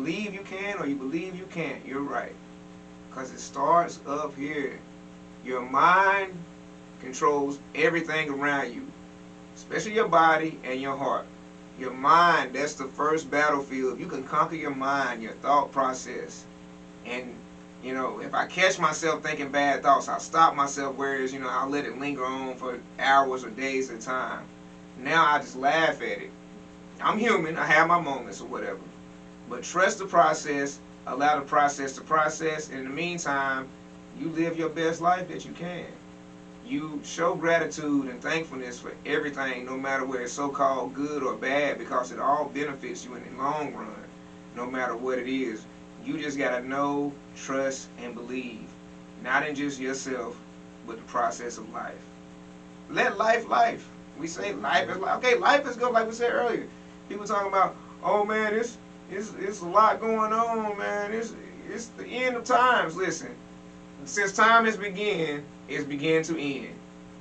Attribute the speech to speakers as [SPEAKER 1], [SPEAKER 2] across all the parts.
[SPEAKER 1] believe you can or you believe you can't, you're right. Because it starts up here. Your mind controls everything around you, especially your body and your heart. Your mind, that's the first battlefield. If you can conquer your mind, your thought process, and if I catch myself thinking bad thoughts, I'll stop myself, whereas, I'll let it linger on for hours or days at a time. Now I just laugh at it. I'm human, I have my moments or whatever. But trust the process, allow the process to process, and in the meantime, you live your best life that you can. You show gratitude and thankfulness for everything, no matter whether it's so-called good or bad, because it all benefits you in the long run, no matter what it is. You just got to know, trust, and believe, not in just yourself, but the process of life. Let life. We say life is life. Okay, life is good, like we said earlier. People talking about, oh man, it's a lot going on, man. It's the end of times. Listen, since time has begun, it's began to end,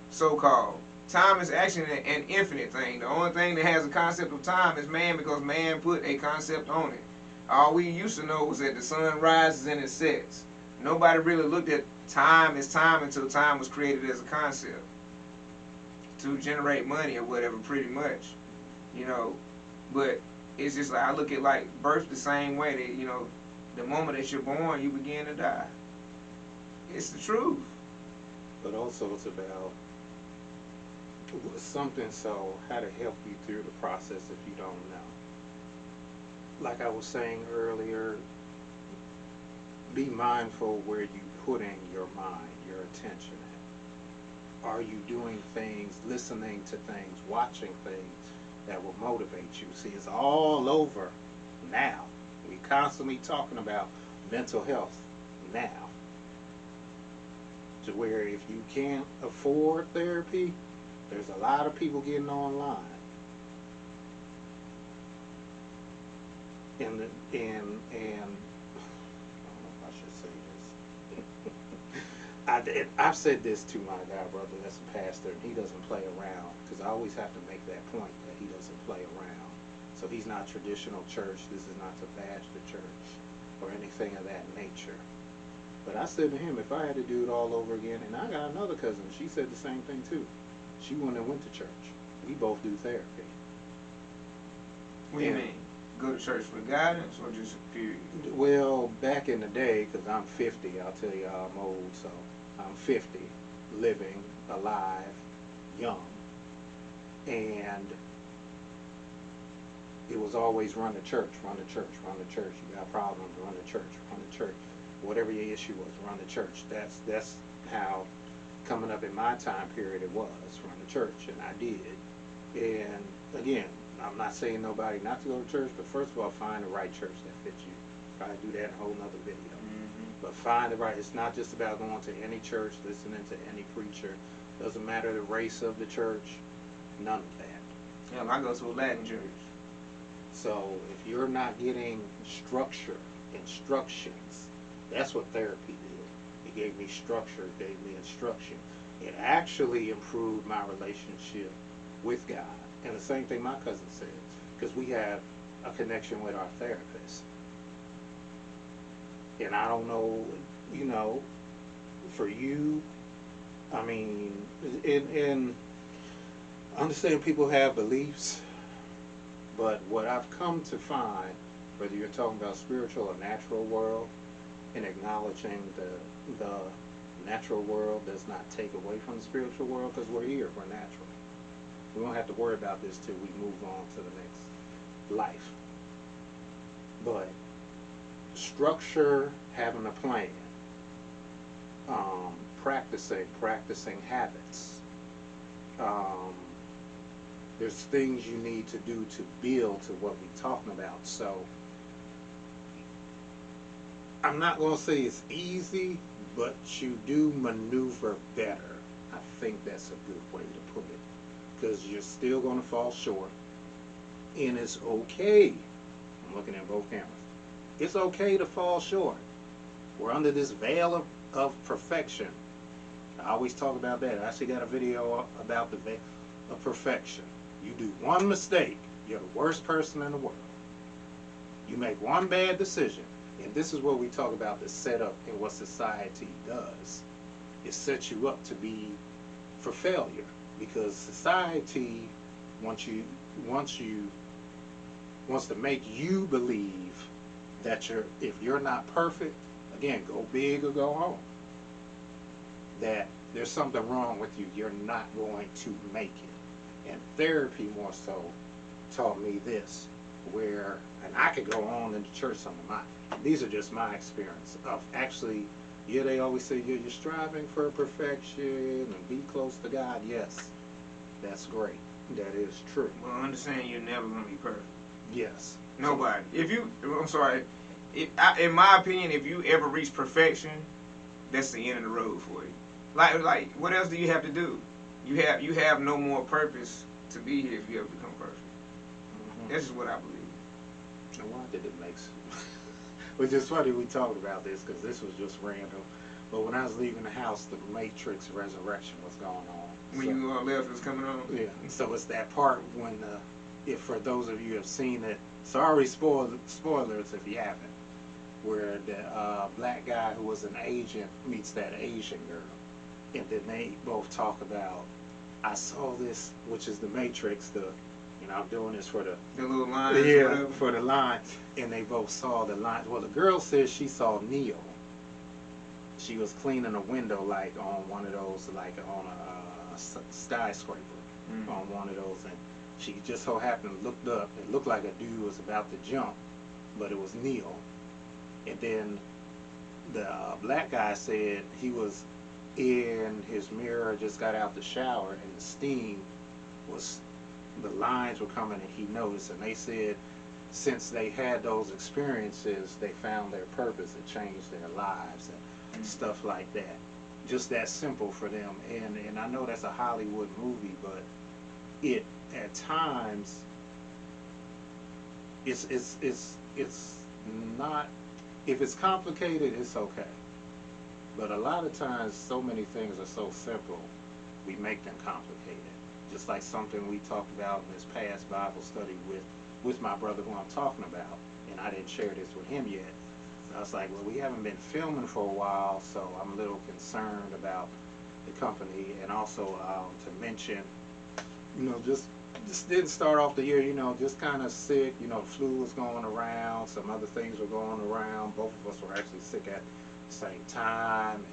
[SPEAKER 1] so-called. Time is actually an infinite thing. The only thing that has a concept of time is man, because man put a concept on it. All we used to know was that the sun rises and it sets. Nobody really looked at time as time until time was created as a concept to generate money or whatever, pretty much. But it's just like, I look at like birth the same way. That the moment that you're born, you begin to die. It's the truth.
[SPEAKER 2] But also it's about something, so how to help you through the process if you don't know. Like I was saying earlier, be mindful where you put in your mind, your attention at. Are you doing things, listening to things, watching things that will motivate you? See, it's all over now. We constantly talking about mental health now. To where if you can't afford therapy, there's a lot of people getting online. And I don't know if I should say this. I've said this to my guy brother that's a pastor, and he doesn't play around, because I always have to make that point that he doesn't play around. So he's not traditional church. This is not to bash the church or anything of that nature. But I said to him, if I had to do it all over again, and I got another cousin, she said the same thing too. She went and went to church. We both do therapy.
[SPEAKER 1] What do you mean? Go to church for guidance or just period?
[SPEAKER 2] Well, back in the day, because I'm 50, I'll tell you I'm old, so I'm 50, living, alive, young. And it was always run the church, run the church, run the church. You got problems, run the church, run the church. Whatever your issue was, run the church. That's how, coming up in my time period, it was, run the church, and I did. And again, I'm not saying nobody not to go to church, but first of all, find the right church that fits you. Probably do that in a whole nother video. Mm-hmm. But find the right, it's not just about going to any church, listening to any preacher. Doesn't matter the race of the church, none of that.
[SPEAKER 1] Yeah, I go to a Latin church.
[SPEAKER 2] So if you're not getting structure, instructions, that's what therapy did. It gave me structure, it gave me instruction. It actually improved my relationship with God. And the same thing my cousin says, because we have a connection with our therapist. And I don't know, for you, I mean, and understand people have beliefs, but what I've come to find, whether you're talking about spiritual or natural world, and acknowledging the natural world does not take away from the spiritual world, because we're here, we're natural. We don't have to worry about this till we move on to the next life. But structure, having a plan, practicing habits. There's things you need to do to build to what we're talking about. So I'm not going to say it's easy, but you do maneuver better. I think that's a good way to put it. Because you're still going to fall short. And it's okay. I'm looking at both cameras. It's okay to fall short. We're under this veil of perfection. I always talk about that. I actually got a video about the veil of perfection. You do one mistake, you're the worst person in the world. You make one bad decision, and this is what we talk about, the setup and what society does. It sets you up to be for failure, because society wants to make you believe that if you're not perfect, again, go big or go home, that there's something wrong with you. You're not going to make it. And therapy more so taught me this, and I could go on in the church some of mine. These are just my experience of actually, yeah, they always say, yeah, you're striving for perfection and be close to God. Yes, that's great. That is true.
[SPEAKER 1] Well, understand you're never going to be perfect.
[SPEAKER 2] Yes.
[SPEAKER 1] Nobody. In my opinion, if you ever reach perfection, that's the end of the road for you. Like, what else do you have to do? You have no more purpose to be here if you ever become perfect. Mm-hmm. That's just what I believe.
[SPEAKER 2] And why did it make sense? Which is funny we talked about this because this was just random. But when I was leaving the house, the Matrix Resurrection was going on.
[SPEAKER 1] When you left, it was coming on?
[SPEAKER 2] Yeah. So it's that part when, if for those of you who have seen it, sorry spoilers if you haven't, where the black guy who was an agent meets that Asian girl. And then they both talk about, I saw this, which is the Matrix, I'm doing this for the
[SPEAKER 1] little lines.
[SPEAKER 2] Yeah, for the lines. And they both saw the lines. Well, the girl says she saw Neo. She was cleaning a window like on one of those, like on a skyscraper, on one of those. And she just so happened to looked up. It looked like a dude was about to jump, but it was Neo. And then the black guy said he was in his mirror, just got out the shower, and the steam was, the lines were coming, and he noticed. And they said since they had those experiences, they found their purpose. It changed their lives and stuff like that. Just that simple for them. And I know that's a Hollywood movie, but it at times it's not. If it's complicated, it's okay. But a lot of times, so many things are so simple, we make them complicated. Just like something we talked about in this past Bible study with my brother who I'm talking about, and I didn't share this with him yet. So I was like, well, we haven't been filming for a while, so I'm a little concerned about the company. And also to mention, just didn't start off the year, just kind of sick. Flu was going around, some other things were going around. Both of us were actually sick at the same time. And,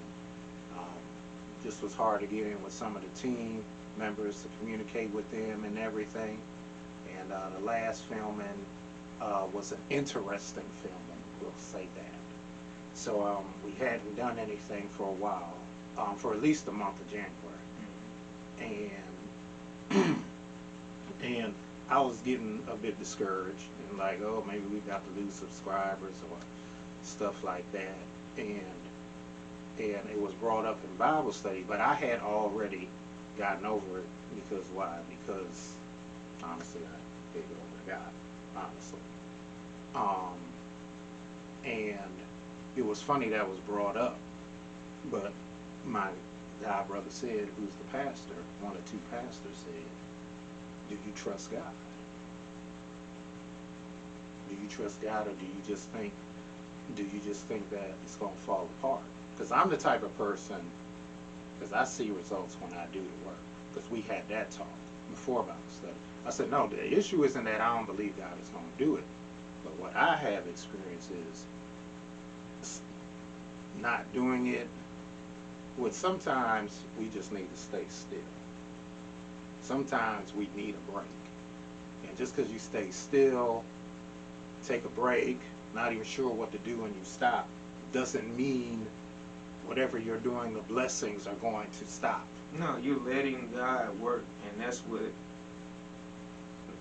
[SPEAKER 2] just was hard to get in with some of the team members to communicate with them and everything. And the last filming was an interesting filming, we'll say that. So we hadn't done anything for a while, for at least the month of January. And I was getting a bit discouraged and like, oh, maybe we got to lose subscribers or stuff like that. And it was brought up in Bible study, but I had already gotten over it. Because why? Because honestly, I gave it over to God, honestly. And it was funny that was brought up, but my God brother said, who's the pastor, one or two pastors said, do you trust God? Do you trust God, or do you just think that it's going to fall apart? Because I'm the type of person, because I see results when I do the work. Because we had that talk before Bible study. I said, no, the issue isn't that I don't believe God is going to do it. But what I have experienced is not doing it. Sometimes we just need to stay still. Sometimes we need a break. And just because you stay still, take a break, not even sure what to do, and you stop, doesn't mean whatever you're doing, the blessings are going to stop.
[SPEAKER 1] No, you're letting God work, and that's what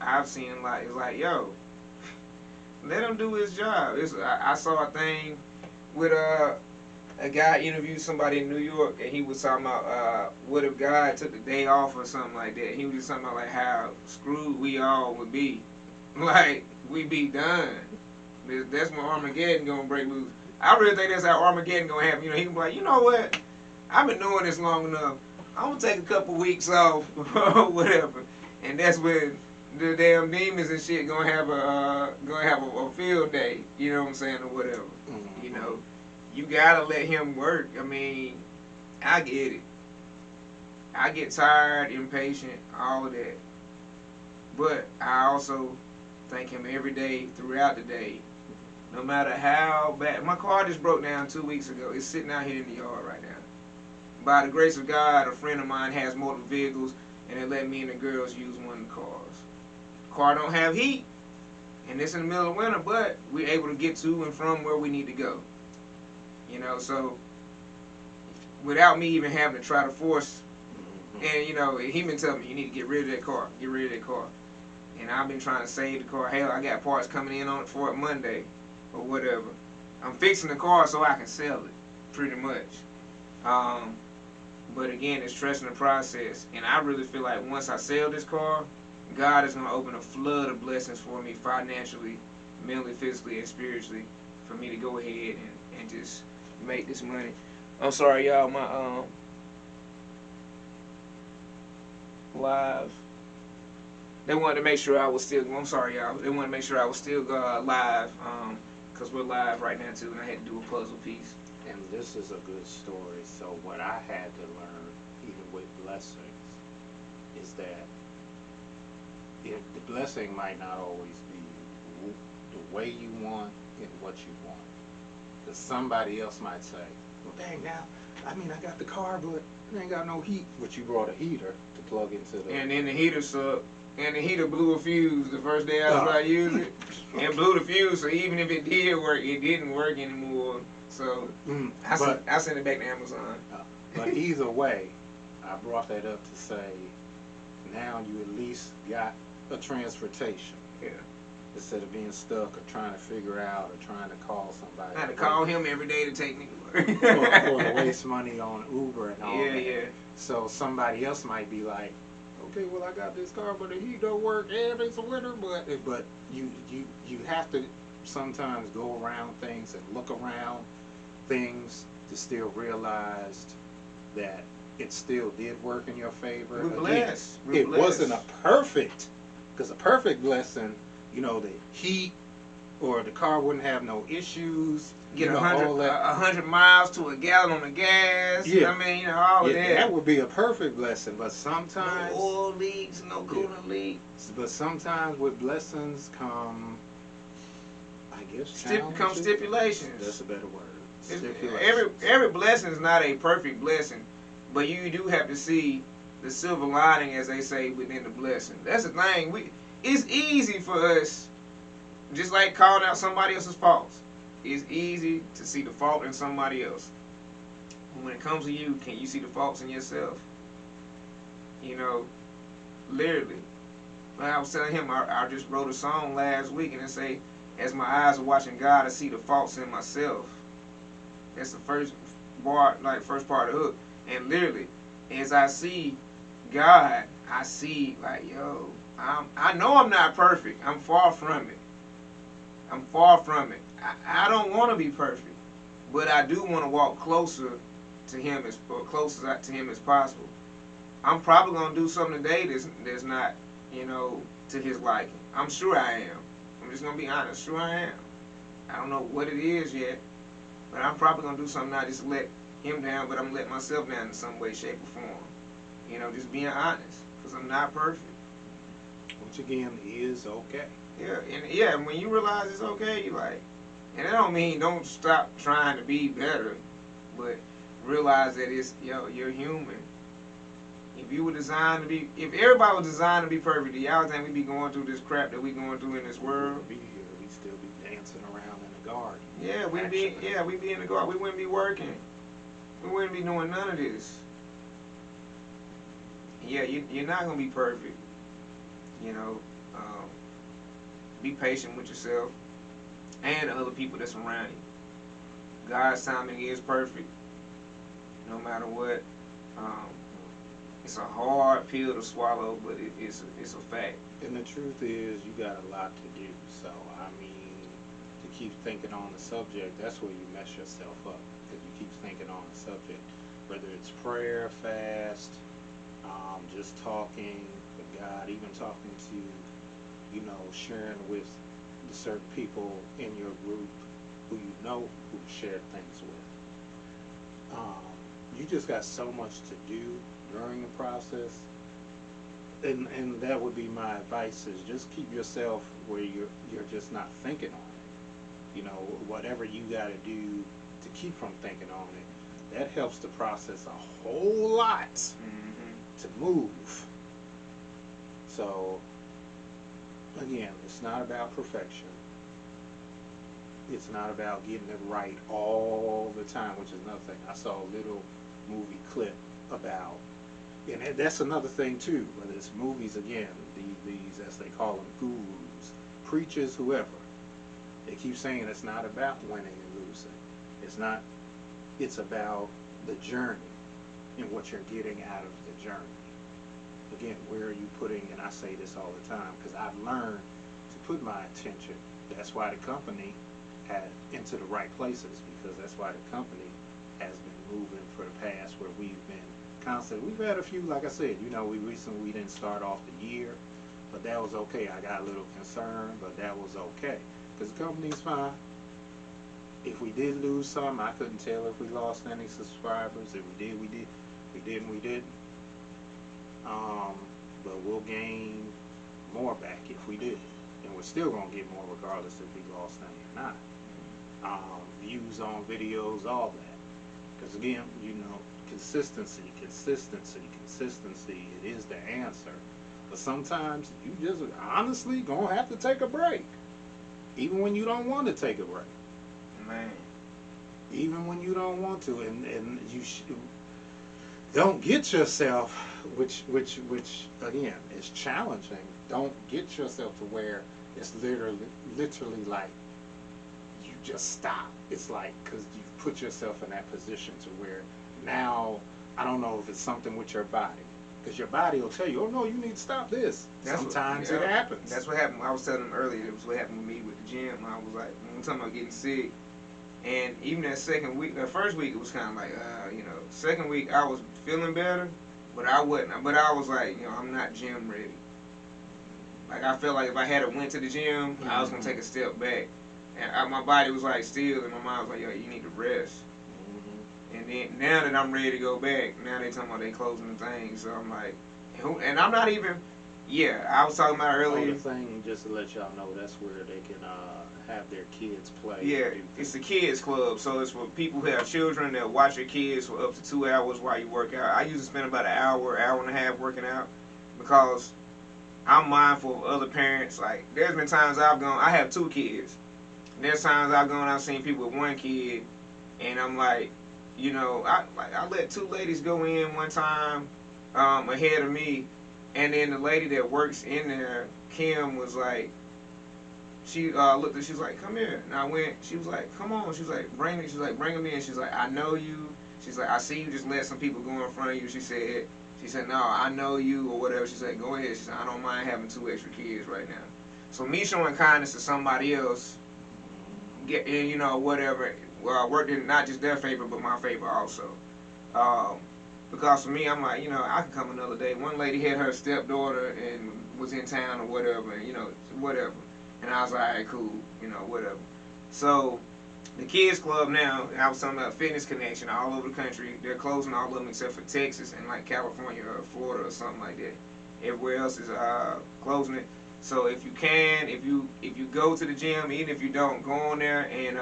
[SPEAKER 1] I've seen. It's like, yo, let him do his job. I saw a thing with a guy interviewed somebody in New York, and he was talking about what if God took a day off or something like that. He was just talking about like how screwed we all would be, like we'd be done. That's when Armageddon gonna break loose. I really think that's how Armageddon gonna happen. He can be like, you know what? I've been doing this long enough. I'm gonna take a couple weeks off or whatever, and that's when the damn demons and shit gonna have a field day. You know what I'm saying, or whatever.
[SPEAKER 2] Mm-hmm.
[SPEAKER 1] You know, you gotta let him work. I mean, I get it. I get tired, impatient, all of that. But I also thank him every day throughout the day. No matter how bad. My car just broke down 2 weeks ago. It's sitting out here in the yard right now. By the grace of God, a friend of mine has motor vehicles, and they let me and the girls use one of the cars. Car don't have heat, and it's in the middle of winter, but we're able to get to and from where we need to go. You know, so without me even having to try to force, and you know, he been telling me, you need to get rid of that car, get rid of that car. And I've been trying to save the car. Hell, I got parts coming in on it for it Monday or whatever. I'm fixing the car so I can sell it, pretty much. But again, it's trusting the process. And I really feel like once I sell this car, God is going to open a flood of blessings for me financially, mentally, physically, and spiritually for me to go ahead and just make this money. I'm sorry, y'all. My live. They wanted to make sure I was still. I'm sorry, y'all. They wanted to make sure I was still live, because we're live right now too, and I had to do a puzzle piece.
[SPEAKER 2] And this is a good story. So what I had to learn, even with blessings, is that the blessing might not always be the way you want and what you want. Because somebody else might say, well, dang, now, I mean, I got the car, but it ain't got no heat. But you brought a heater to plug into the...
[SPEAKER 1] And then the heater sucked. And the heater blew a fuse the first day I was trying to use it. And blew the fuse, so even if it did work, it didn't work anymore. So I sent it back to Amazon.
[SPEAKER 2] But either way, I brought that up to say, now you at least got a transportation.
[SPEAKER 1] Yeah.
[SPEAKER 2] Instead of being stuck or trying to figure out or trying to call somebody.
[SPEAKER 1] I had to call him every day to take me to work.
[SPEAKER 2] or to waste money on Uber and all that.
[SPEAKER 1] Yeah.
[SPEAKER 2] So somebody else might be like, okay, well, I got this car, but the heat don't work, and it's a winter, but you have to sometimes go around things and look around things to still realize that it still did work in your favor.
[SPEAKER 1] We're blessed.
[SPEAKER 2] It wasn't a perfect, because a perfect blessing, you know, the heat or the car wouldn't have no issues.
[SPEAKER 1] Get 100 miles to a gallon on the gas.
[SPEAKER 2] Yeah.
[SPEAKER 1] I mean, you know, all of that.
[SPEAKER 2] That would be a perfect blessing, but sometimes...
[SPEAKER 1] No oil leaks, no coolant leaks.
[SPEAKER 2] But sometimes with blessings come, I guess,
[SPEAKER 1] come stipulations.
[SPEAKER 2] That's a better word.
[SPEAKER 1] Every blessing is not a perfect blessing, but you do have to see the silver lining, as they say, within the blessing. That's the thing. It's easy for us, just like calling out somebody else's faults. It's easy to see the fault in somebody else. When it comes to you, can you see the faults in yourself? You know, literally. Like I was telling him, I just wrote a song last week, and it say, as my eyes are watching God, I see the faults in myself. That's the first part of the hook. And literally, as I see God, I see like, yo, I know I'm not perfect. I'm far from it. I don't want to be perfect, but I do want to walk closer to Him as possible. I'm probably gonna do something today that's not, you know, to His liking. I'm sure I am. I'm just gonna be honest. Sure I am. I don't know what it is yet, but I'm probably gonna do something not just to let Him down, but I'm gonna let myself down in some way, shape, or form. You know, just being honest, because I'm not perfect.
[SPEAKER 2] Which again is okay.
[SPEAKER 1] Yeah, and when you realize it's okay, you like, and that don't mean don't stop trying to be better, but realize that you're human. If everybody was designed to be perfect, do y'all think we'd be going through this crap that we going through in this world?
[SPEAKER 2] We'd still be dancing around in the garden.
[SPEAKER 1] Yeah, we'd be in the garden. We wouldn't be working. We wouldn't be doing none of this. Yeah, you're not gonna be perfect. You know, be patient with yourself and the other people that's around you. God's timing is perfect, no matter what. It's a hard pill to swallow, but it's a fact.
[SPEAKER 2] And the truth is, you got a lot to do. So, I mean, to keep thinking on the subject, that's where you mess yourself up. Because you keep thinking on the subject. Whether it's prayer, fast, just talking with God, even talking to sharing with the certain people in your group who you know who share things with. You just got so much to do during the process, and that would be my advice: is just keep yourself where you're just not thinking on it. Whatever you got to do to keep from thinking on it, that helps the process a whole lot to move. So again, it's not about perfection. It's not about getting it right all the time, which is another thing. I saw a little movie clip about, and that's another thing too, whether it's movies, again, these as they call them, gurus, preachers, whoever, they keep saying it's not about winning and losing. It's about the journey and what you're getting out of the journey. Again, where are you putting, and I say this all the time, because I've learned to put my attention. That's why the company had into the right places, because that's why the company has been moving for the past, where we've been constantly. We've had a few, like I said, we didn't start off the year, but that was okay. I got a little concerned, but that was okay, because the company's fine. If we did lose some, I couldn't tell if we lost any subscribers. If we did, we did. We didn't, we didn't. But we'll gain more back if we did, and we're still gonna get more regardless if we lost any or not. Views on videos, all that, because again, consistency. It is the answer. But sometimes you just honestly gonna have to take a break, even when you don't want to take a break.
[SPEAKER 1] Man.
[SPEAKER 2] Even when you don't want to, and you don't get yourself, which again is challenging. Don't get yourself to where it's literally like you just stop. It's like, because you've put yourself in that position to where now, I don't know if it's something with your body, because your body will tell you, oh no, you need to stop this. Sometimes it happens.
[SPEAKER 1] That's what happened. I was telling them earlier, it was what happened with me with the gym. I was like, when I'm talking about getting sick, and even that second week, the first week it was kind of like, second week I was feeling better, but I wasn't. But I was like, I'm not gym ready. Like, I felt like if I had went to the gym, I was gonna take a step back, and my body was like still, and my mind was like, yo, you need to rest. And then now that I'm ready to go back, now they talking about they closing the thing, so I'm like, and I'm not even. Yeah, I was talking about earlier.
[SPEAKER 2] The thing, just to let y'all know, that's where they can have their kids play.
[SPEAKER 1] Yeah, it's the kids club, so it's for people who have children that watch their kids for up to 2 hours while you work out. I usually spend about an hour and a half working out, because I'm mindful of other parents. Like, there's been times I've gone, I have 2 kids. There's times I've seen people with 1 kid, and I'm like, I let 2 ladies go in one time ahead of me. And then the lady that works in there, Kim, was like, she looked at, she was like, come here. And I went, she was like, come on. She was like, bring them in. She's like, I know you. She's like, I see you just let some people go in front of you. She said, no, I know you or whatever. She said, go ahead. She said, I don't mind having 2 extra kids right now. So me showing kindness to somebody else, whatever, worked in not just their favor, but my favor also. Because for me, I'm like, I could come another day. One lady had her stepdaughter and was in town or whatever, and, whatever. And I was like, all right, cool, whatever. So the kids club now, I was talking about Fitness Connection all over the country. They're closing all of them except for Texas and like California or Florida or something like that. Everywhere else is closing it. So if you can, if you go to the gym, even if you don't, go on there and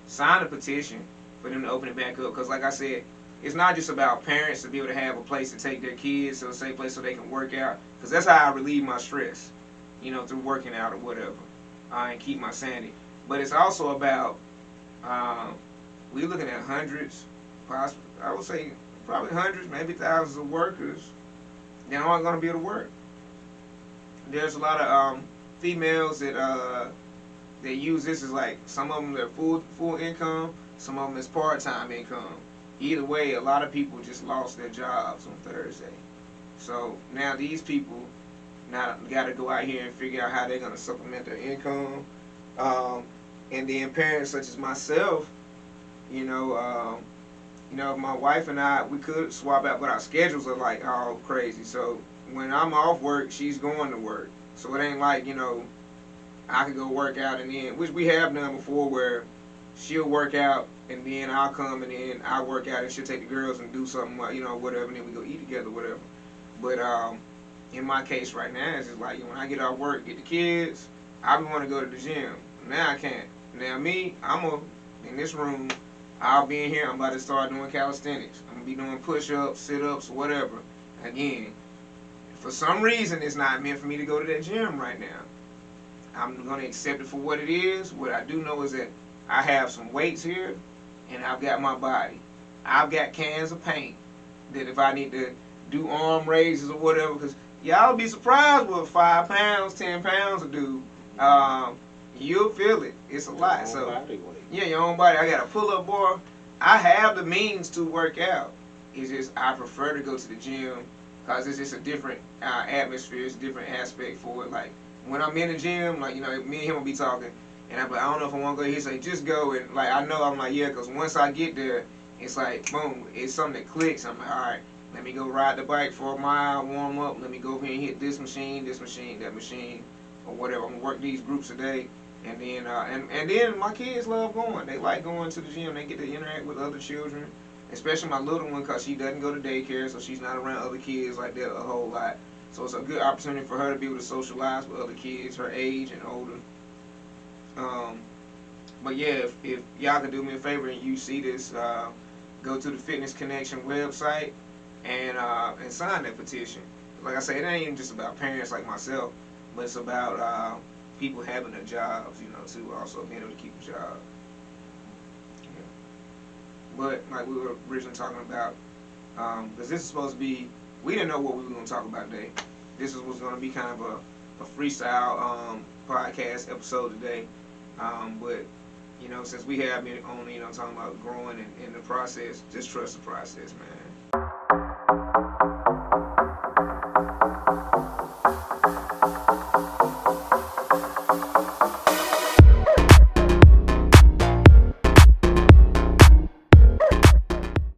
[SPEAKER 1] sign a petition for them to open it back up. Because like I said, it's not just about parents to be able to have a place to take their kids, so a safe place so they can work out. Because that's how I relieve my stress, through working out or whatever, and keep my sanity. But it's also about, we're looking at hundreds, possibly, I would say probably hundreds, maybe thousands of workers that aren't going to be able to work. There's a lot of females that they use this as like, some of them are full income, some of them is part-time income. Either way, a lot of people just lost their jobs on Thursday. So now these people now got to go out here and figure out how they're going to supplement their income. And then parents such as myself, my wife and I, we could swap out, but our schedules are like all crazy. So when I'm off work, she's going to work. So it ain't like, you know, I could go work out and then, which we have done before, where she'll work out and then I'll come and then I'll work out and she'll take the girls and do something, you know, whatever, and then we go eat together, whatever. But in my case right now, it's just like, you know, when I get off work, get the kids, I be want to go to the gym. Now I can't. Now me, in this room, I'll be in here, I'm about to start doing calisthenics. I'm going to be doing push-ups, sit-ups, whatever. Again, for some reason, it's not meant for me to go to that gym right now. I'm going to accept it for what it is. What I do know is that I have some weights here, and I've got my body. I've got cans of paint that if I need to do arm raises or whatever, because y'all be surprised what 5 pounds, 10 pounds will do. You'll feel it. It's a lot. So yeah, your own body. I got a pull-up bar. I have the means to work out. It's just I prefer to go to the gym because it's just a different atmosphere. It's a different aspect for it. Like when I'm in the gym, like, you know, me and him will be talking, and I'm like, I don't know if I want to go. He'll say, just go. And like I know, I'm like, yeah, because once I get there, it's like boom, it's something that clicks. I'm like, all right, let me go ride the bike for a mile, warm up. Let me go over here and hit this machine, that machine, or whatever. I'm gonna work these groups a day. And then, and then my kids love going. They like going to the gym. They get to interact with other children, especially my little one, because she doesn't go to daycare, so she's not around other kids like that a whole lot. So it's a good opportunity for her to be able to socialize with other kids her age and older. But yeah, if y'all can do me a favor and you see this, go to the Fitness Connection website and sign that petition. Like I say, it ain't even just about parents like myself, but it's about people having their jobs, you know, too, also being able to keep a job. Yeah. But like we were originally talking about, because this is supposed to be, we didn't know what we were going to talk about today. This was going to be kind of a freestyle podcast episode today. But, you know, since we have been only, you know, talking about growing in the process, just trust the process, man.